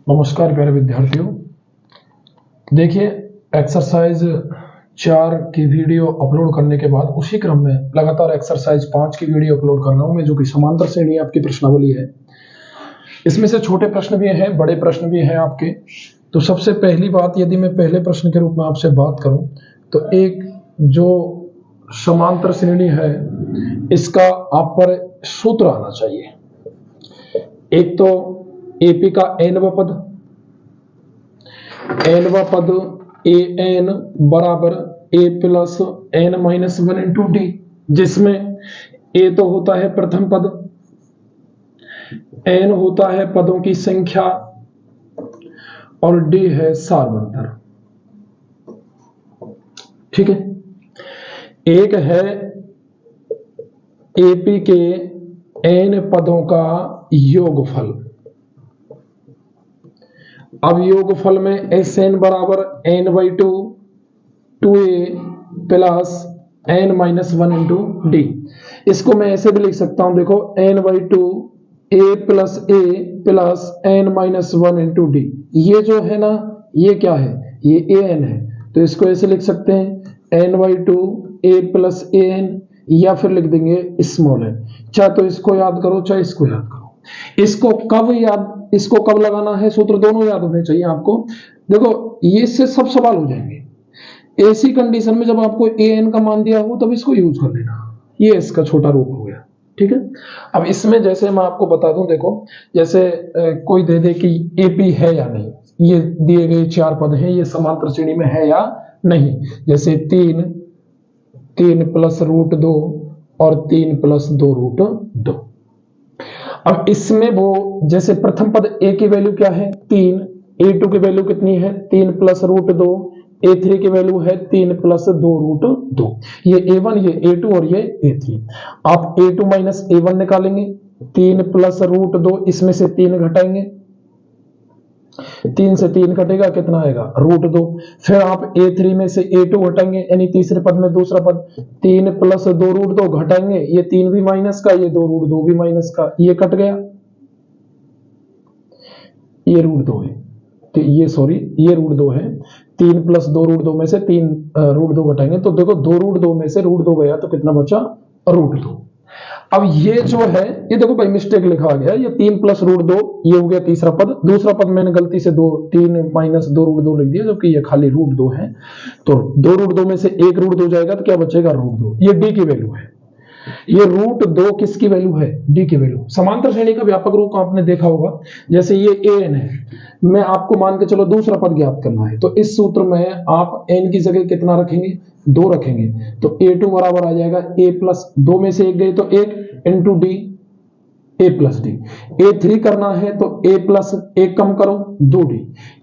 नमस्कार प्यारे विद्यार्थियों। देखिए, एक्सरसाइज 4 की वीडियो अपलोड करने के बाद उसी क्रम में लगातार एक्सरसाइज 5 की वीडियो अपलोड कर रहा हूं मैं, जो कि समांतर श्रेणी आपकी प्रश्नावली है। इसमें से छोटे प्रश्न भी हैं, बड़े प्रश्न भी हैं आपके। तो सबसे पहली बात, यदि मैं पहले प्रश्न के रूप में आपसे बात करूं तो एक जो समांतर श्रेणी है इसका आप पर सूत्र आना चाहिए। एक तो एपी का nवा पद ए एन बराबर A plus N minus 1 into D, जिसमें ए तो होता है प्रथम पद, एन होता है पदों की संख्या और डी है सार्वंतर। ठीक है, एक है एपी के एन पदों का योगफल। अब योगफल में एस एन बराबर N by two A plus N minus 1 into D. इसको मैं ऐसे भी लिख सकता हूं, देखो N by two A plus N minus 1 into D. ये जो है ना, ये क्या है, ये ए एन है, तो इसको ऐसे लिख सकते हैं N by two A plus A N, या फिर लिख देंगे स्मॉल एन। चाहे तो इसको याद करो चाहे इसको याद करो। इसको कब लगाना है, सूत्र दोनों याद होने चाहिए आपको। देखो, ये से सब सवाल हो जाएंगे। ऐसी कंडीशन में जब आपको ए एन का मान दिया हो तब इसको यूज कर लेना। ये इसका छोटा रूप हो गया। ठीक है, अब इसमें जैसे मैं आपको बता दूं, देखो जैसे कोई दे दे कि एपी है या नहीं, ये दिए गए 4 पद हैं, ये समांतर श्रेणी में है या नहीं। जैसे 3 प्लस रूट 2 और 3 प्लस 2 रूट 2। अब इसमें वो जैसे प्रथम पद ए की वैल्यू क्या है 3, ए2 की वैल्यू कितनी है 3 प्लस रूट 2, ए3 की वैल्यू है 3 प्लस 2 रूट 2। ये ए1, ये ए2 और ये ए3। आप ए2 माइनस ए1 निकालेंगे, 3 प्लस रूट 2, इसमें से 3 घटाएंगे, 3 से 3 कटेगा, कितना आएगा रूट 2। फिर आप ए3 में से ए2 घटाएंगे, यानी तीसरे पद में दूसरा पद 3 प्लस 2 रूट 2 घटाएंगे, ये 3 भी माइनस का, ये 2 रूट 2 भी माइनस का, ये कट गया, ये रूट 2 है, तो ये रूट 2 है। 3 प्लस 2 रूट 2 में से 3 रूट 2 घटाएंगे, तो देखो 2 रूट 2 में से रूट 2 गया तो कितना बचा रूट 2। अब ये जो है, ये देखो भाई मिस्टेक लिखा गया, ये 3 प्लस रूट 2, ये हो गया तीसरा पद। दूसरा पद मैंने गलती से 3 माइनस 2 रूट 2 लिख दिया, जबकि ये खाली रूट 2 है। तो 2 रूट 2 में से 1 रूट 2 जाएगा तो क्या बचेगा रूट 2। ये डी की वैल्यू है, ये रूट 2 किसकी वैल्यू है, डी की वैल्यू। समांतर श्रेणी का व्यापक रूप आपने देखा होगा, जैसे ये ए एन है, मैं आपको मान के चलो दूसरा पद ज्ञात करना है, तो इस सूत्र में आप एन की जगह कितना रखेंगे 2 रखेंगे, तो ए2 बराबर आ जाएगा ए प्लस 2 में से 1 गए तो 1 इंटू डी, ए प्लस डी। ए3 करना है तो ए प्लस 1 कम करो 2d,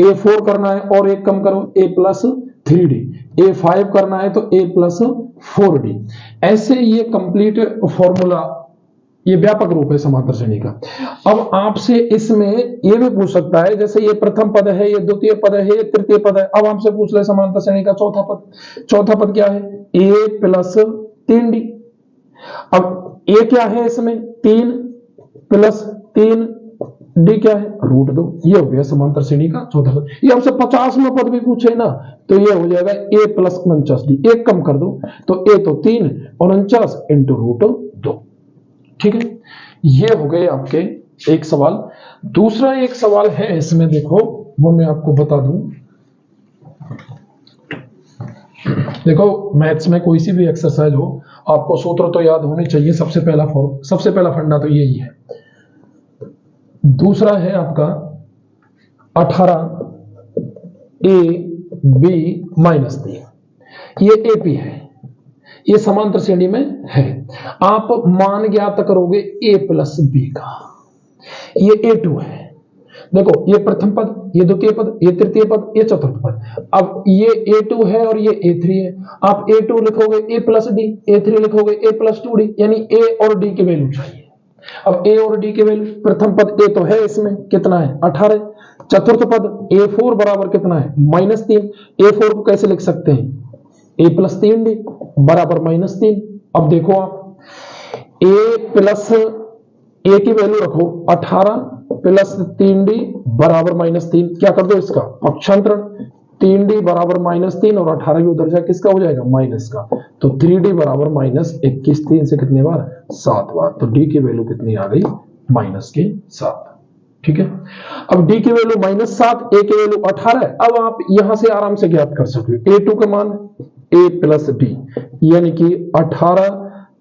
ए4 करना है और 1 कम करो ए प्लस 3d, ए5 करना है तो ए प्लस 4d। ऐसे ये कंप्लीट फॉर्मूला, ये व्यापक रूप है समांतर श्रेणी का। अब आपसे इसमें ये भी पूछ सकता है, जैसे ये प्रथम पद है, ये द्वितीय पद है, ये तृतीय पद है। अब आपसे पूछ ले समांतर श्रेणी का चौथा पद। चौथा पद क्या है ए प्लस 3d। अब ए क्या है इसमें 3 प्लस 3d क्या है रूट 2। ये हो गया समांतर श्रेणी का चौथा पद। ये आपसे 50वां पद भी पूछे ना, तो ये हो जाएगा ए प्लस 49d। 1 कम कर दो तो ए तो 3 और 49 इंटू रूट 2। ठीक है, ये हो गए आपके एक सवाल। दूसरा एक सवाल है इसमें, देखो वो मैं आपको बता दूं। देखो, मैथ्स में कोई सी भी एक्सरसाइज हो, आपको सूत्र तो याद होने चाहिए। सबसे पहला फंडा तो यही है। दूसरा है आपका 18 ए बी माइनस 3। ये एपी है, ये समांतर श्रेणी में है। आप मान ज्ञात करोगे ए प्लस बी का। ये ए2 है, देखो ये प्रथम पद, ये द्वितीय पद, ये तृतीय पद, ये चतुर्थ पद। अब ये ए2 है और ये ए3 है। आप ए2 लिखोगे ए प्लस डी, ए3 लिखोगे ए प्लस 2d, यानी ए और डी की वैल्यू चाहिए। अब ए और डी की वैल्यू, प्रथम पद ए तो है, इसमें कितना है 18। चतुर्थ पद ए4 बराबर कितना है -3। ए4 को कैसे लिख सकते हैं ए प्लस 3d बराबर -3। अब देखो आप ए प्लस ए की वैल्यू रखो 18 प्लस 3d बराबर -3, क्या कर दो इसका पक्षांतरण, 3d बराबर -3 और 18 की उधर जाए किसका हो जाएगा माइनस का, तो 3d बराबर -21, 3 से कितने बार 7 बार, तो d की वैल्यू कितनी आ गई -7। ठीक है, अब d की वैल्यू -7, a की वैल्यू 18 है। अब आप यहां से आराम से ज्ञात कर सकते हो a2 का मान a प्लस b, यानी कि 18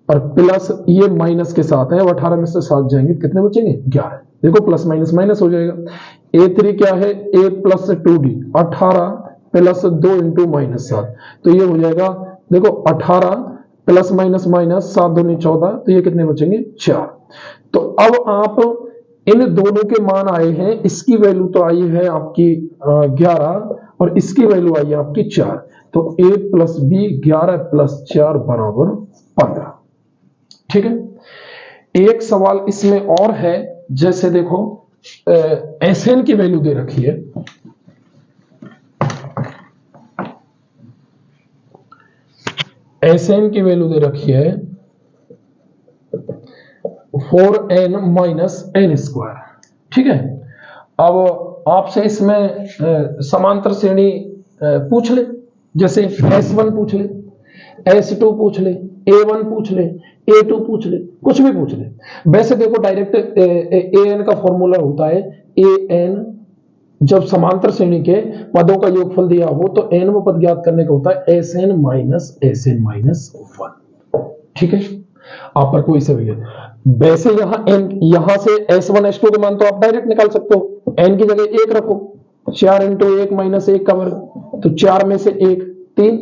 और प्लस ये माइनस के साथ है, 18 में से 7 जाएंगे कितने बचेंगे 11, देखो प्लस माइनस माइनस हो जाएगा। a3 क्या है a plus 2d, 18 plus 2 into -7, तो ये हो जाएगा देखो 18 प्लस माइनस माइनस 7 दूनी 14, तो ये कितने बचेंगे 4। तो अब आप इन दोनों के मान आए हैं, इसकी वैल्यू तो आई है आपकी 11 और इसकी वैल्यू आई है आपकी 4, तो a प्लस बी 11 प्लस 4 बराबर 15। ठीक है, एक सवाल इसमें और है, जैसे देखो Sn की वैल्यू दे रखी है, Sn की वैल्यू दे रखी है 4n माइनस n स्क्वायर। ठीक है, अब आपसे इसमें समांतर श्रेणी पूछ ले, जैसे S1 पूछ ले, S2 पूछ ले, A1 पूछ ले, A2 पूछ ले, कुछ भी पूछ ले। वैसे देखो डायरेक्ट an का फॉर्मूला होता है an, जब समांतर श्रेणी के पदों का योगफल दिया हो तो n वो पद ज्ञात करने का होता है Sn माइनस Sn माइनस 1। ठीक है, आप पर कोई से भी है। वैसे यहां से S1 S2 के मान तो आप डायरेक्ट निकाल सकते हो, n की जगह 1 रखो, 4 इंटू 1 माइनस 1 का वर्ग, तो 4 में से 1 3,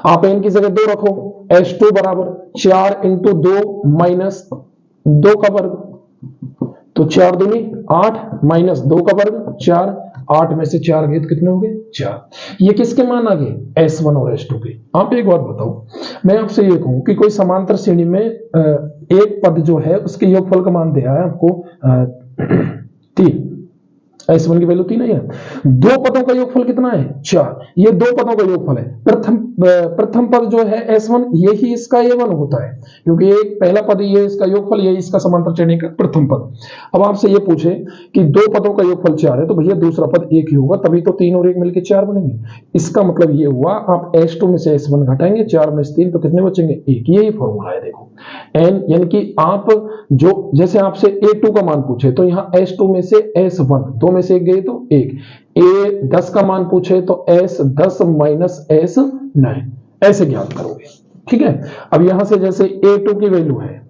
आप n की जगह 2 रखो, S2 बराबर 4 इंटू 2 माइनस 2 का वर्ग, तो 4 दूनी 8 माइनस 2 का वर्ग 4, 8 में से 4 गए तो कितने हो गए 4। ये किसके मान आ गए S1 और S2 के। आप एक बात बताओ, मैं आपसे ये कहूं कि कोई समांतर श्रेणी में एक पद जो है उसके योगफल का मान दिया है आपको 3, S1 की वैल्यू 3 है, दो पदों का योगफल कितना है 4, ये दो पदों का योगफल है। प्रथम पद जो है S1 यही इसका A1 होता है, क्योंकि एक पहला पद ये इसका योगफल, ये इसका समांतर श्रेणी का प्रथम पद। अब आपसे ये पूछे कि दो पदों का योगफल 4 है, तो भैया दूसरा पद 1 ही होगा, तभी तो 3 और 1 मिलकर 4 बनेंगे। इसका मतलब ये हुआ आप S2 में से S1 घटाएंगे, 4 में से 3 तो कितने बचेंगे 1। यही फॉर्मूला है देखो n, यानी कि आप जो जैसे आपसे A2 का मान पूछे तो यहाँ S2 में से S1, 2 में से 1 गए तो 1, A10 का मान पूछे तो S10 माइनस S9, ऐसे ज्ञात करोगे। ठीक है, अब यहां से जैसे A2 की वैल्यू है,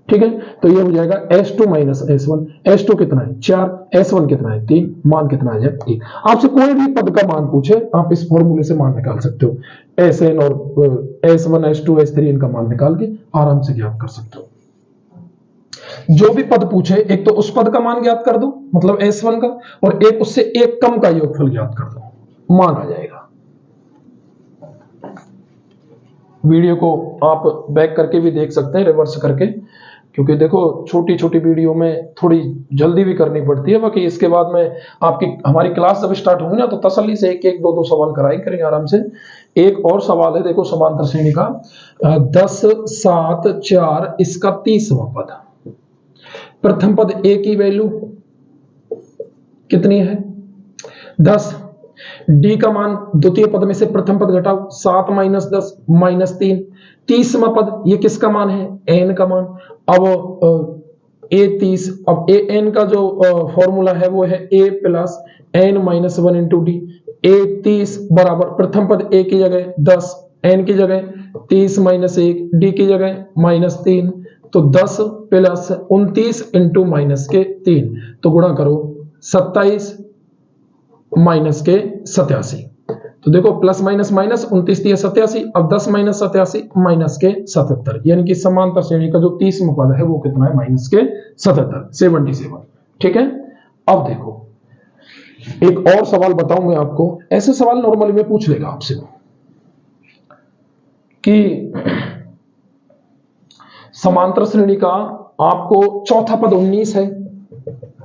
ठीक है, तो ये हो जाएगा S2 माइनस S1, S2 कितना है 4, S1 कितना है 3, मान कितना आ जाए 1। आपसे कोई भी पद का मान पूछे आप इस फॉर्मूले से मान निकाल सकते हो, Sn और S1 S2 S3 इनका मान निकाल के आराम से ज्ञात कर सकते हो। जो भी पद पूछे एक तो उस पद का मान ज्ञात कर दो, मतलब S1 का, और एक उससे एक कम का योगफल ज्ञात कर दो, मान आ जाएगा। वीडियो को आप बैक करके भी देख सकते हैं, रिवर्स करके, क्योंकि देखो छोटी छोटी वीडियो में थोड़ी जल्दी भी करनी पड़ती है। बाकी इसके बाद में आपकी हमारी क्लास जब स्टार्ट होगी ना तो तसल्ली से एक एक दो सवाल कराई करेंगे आराम से। एक और सवाल है देखो समांतर श्रेणी का 10 7 4 इसका 30वां पद, प्रथम पद a की वैल्यू कितनी है 10, d का मान द्वितीय पद में से प्रथम पद घटाओ 7 माइनस 10 माइनस 3, 30वां पद ये किसका मान है n का मान। अब a30, अब an का जो फॉर्मूला है वो है a plus n minus 1 into D. a30 बराबर प्रथम पद a की जगह 10, n की जगह 30 माइनस 1, d की जगह माइनस 3, तो 10 प्लस 29 इंटू माइनस के 3, तो गुणा करो 27 माइनस के 87, तो देखो प्लस माइनस माइनस 29 दिया 87, अब 10 माइनस 87 माइनस के 77, यानी कि समांतर श्रेणी का जो 30वां पद है वो कितना है माइनस के 77। ठीक है, अब देखो एक और सवाल बताऊं मैं आपको, ऐसे सवाल नॉर्मली में पूछ लेगा आपसे कि समांतर श्रेणी का आपको चौथा पद 19 है,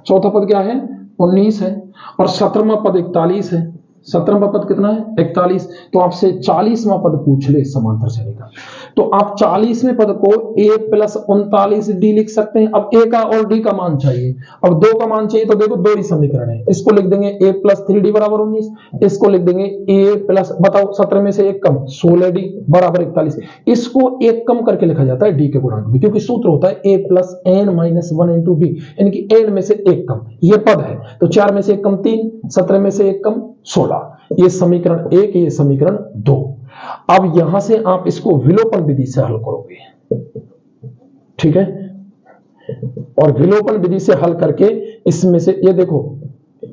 चौथा पद क्या है 19 है, और 17वां पद 41 है। 17वां पद कितना है 41, तो आपसे 40वां पद पूछ ले समांतर श्रेणी का। तो आप 40वें पद को a प्लस 39d लिख सकते हैं। अब a का और d का मान चाहिए, अब 2 का मान चाहिए, तो देखो 2 ही समीकरण है। इसको लिख देंगे a प्लस 3d बराबर 19, इसको लिख देंगे a प्लस, बताओ 17 में से 1 कम 16d बराबर 41। इसको 1 कम करके लिखा जाता है d के गुणांक में, क्योंकि सूत्र होता है a plus n minus 1 into d, यानी कि n में से 1 कम, ये पद है। तो 4 में से 1 कम 3, 17 में से 1 कम 16, ये समीकरण 1, ये समीकरण 2। अब यहां से आप इसको विलोपन विधि से हल करोगे, ठीक है। और विलोपन विधि से हल करके इसमें से ये देखो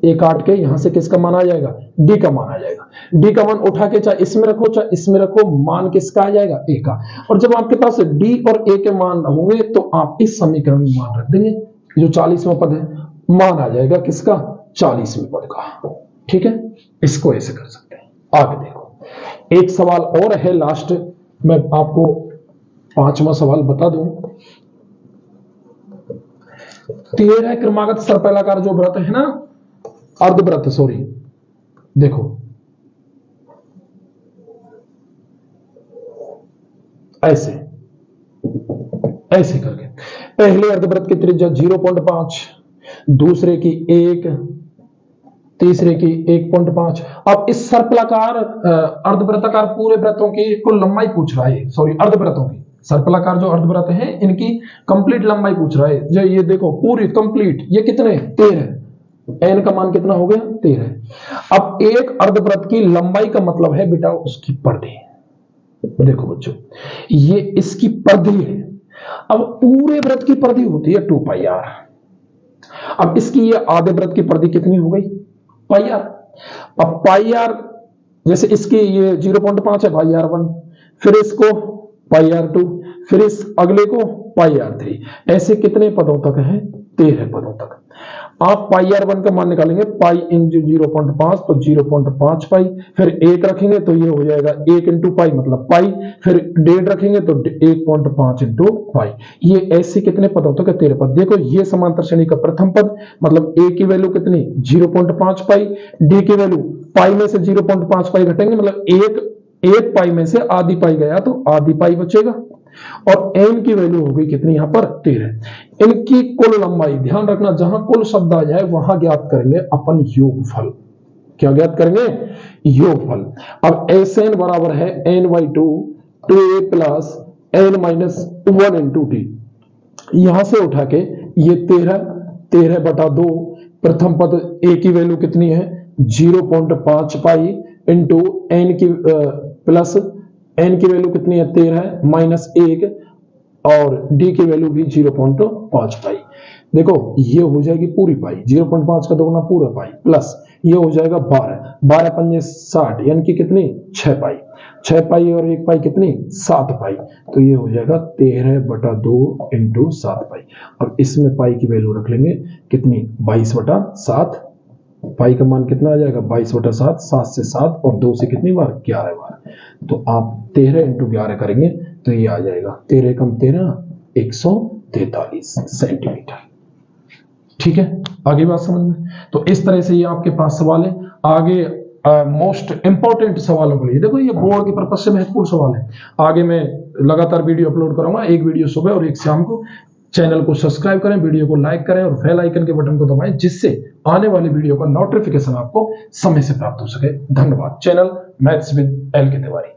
a काट के यहां से किसका मान आ जाएगा, d का मान आ जाएगा। d का मान उठा के चाहे इसमें रखो चाहे इसमें रखो, मान किसका आ जाएगा, a का। और जब आपके पास d और a के मान होंगे तो आप इस समीकरण में मान रख देंगे, जो 40वां पद है, मान आ जाएगा किसका, 40वें पद का, ठीक है। इसको ऐसे कर सकते हैं। आगे देखो, एक सवाल और है लास्ट, मैं आपको 5वां सवाल बता दूं। 13 क्रमागत सर्पिलाकार जो व्रत है ना, अर्धव्रत, सॉरी, देखो ऐसे ऐसे करके, पहले अर्धव्रत की त्रिज्या 0.5, दूसरे की 1, तीसरे की 1.5। अब इस सर्पिलाकार अर्धवृत्ताकार पूरे व्रतों की कुल लंबाई पूछ रहा है, सॉरी अर्धव्रतों की, सर्पिलाकार जो अर्धव्रत है इनकी कंप्लीट लंबाई पूछ रहा है। जो ये देखो पूरी कंप्लीट, ये कितने, 13, n का मान कितना हो गया, 13। अब एक अर्धव्रत की लंबाई का मतलब है बेटा उसकी परिधि। देखो बच्चों, ये इसकी परिधि है। अब पूरे व्रत की परिधि होती है 2πr। अब इसकी ये आधे व्रत की परिधि कितनी हो गई, πr। अब πr, जैसे इसकी ये 0.5 है, πr1, फिर इसको πr2, फिर इस अगले को πr3, ऐसे कितने पदों तक है, 13 पदों तक। आप πr1 का मान निकालेंगे, पाई इंटू 0.5 तो 0.5 पाई, फिर 1 रखेंगे तो ये हो जाएगा 1 इंटू पाई मतलब पाई, फिर 1.5 रखेंगे तो 1.5 इंटू पाई। ये ऐसे कितने पदों तक है, 13 पद। देखो ये समांतर श्रेणी का प्रथम पद, मतलब a की वैल्यू कितनी, 0.5 पाई, d की वैल्यू पाई में से 0.5 पाई घटेंगे, मतलब एक पाई में से आधी पाई गया तो आधी पाई बचेगा, और n की वैल्यू हो गई कितनी, यहां पर 13। इनकी कुल लंबाई, ध्यान रखना जहां कुल शब्द आ जाए वहां ज्ञात करेंगे अपन योगफल। क्या ज्ञात करेंगे, योगफल। अब Sn बराबर है n/2 2a plus n minus 1 into T. यहां से उठा के ये 13/2, प्रथम पद a की वैल्यू कितनी है, 0.5 पाई इंटू n की प्लस n की वैल्यू कितनी है, 13 माइनस 1, और d की वैल्यू भी 0.5 पाई। देखो ये हो जाएगी पूरी पाई, 0.5 का दोगुना पूरा पाई, प्लस ये हो जाएगा 12 पंजे 60, यानी कि कितनी, 6 पाई, 6 पाई और 1 पाई कितनी, 7 पाई। तो ये हो जाएगा 13/2 इंटू 7 पाई। अब इसमें पाई की वैल्यू रख लेंगे कितनी, 22/7। पाई का मान कितना आ जाएगा, 22/7, 7 से 7 और 2 से कितनी बार, 11 बार। तो आप 13 इंटू 11 करेंगे तो ये आ जाएगा 13 कम 13 143 सेंटीमीटर। ठीक है, आगे बात समझ में। तो इस तरह से ये आपके पास सवाल है। आगे मोस्ट इंपॉर्टेंट सवालों के लिए देखो, ये बोर्ड के पर्पज से महत्वपूर्ण सवाल है। आगे मैं लगातार वीडियो अपलोड करूंगा, एक वीडियो सुबह और एक शाम को। चैनल को सब्सक्राइब करें, वीडियो को लाइक करें और बेल आइकन के बटन को दबाएं, जिससे आने वाली वीडियो का नोटिफिकेशन आपको समय से प्राप्त हो सके। धन्यवाद। चैनल मैथ्स विद एल के तिवारी।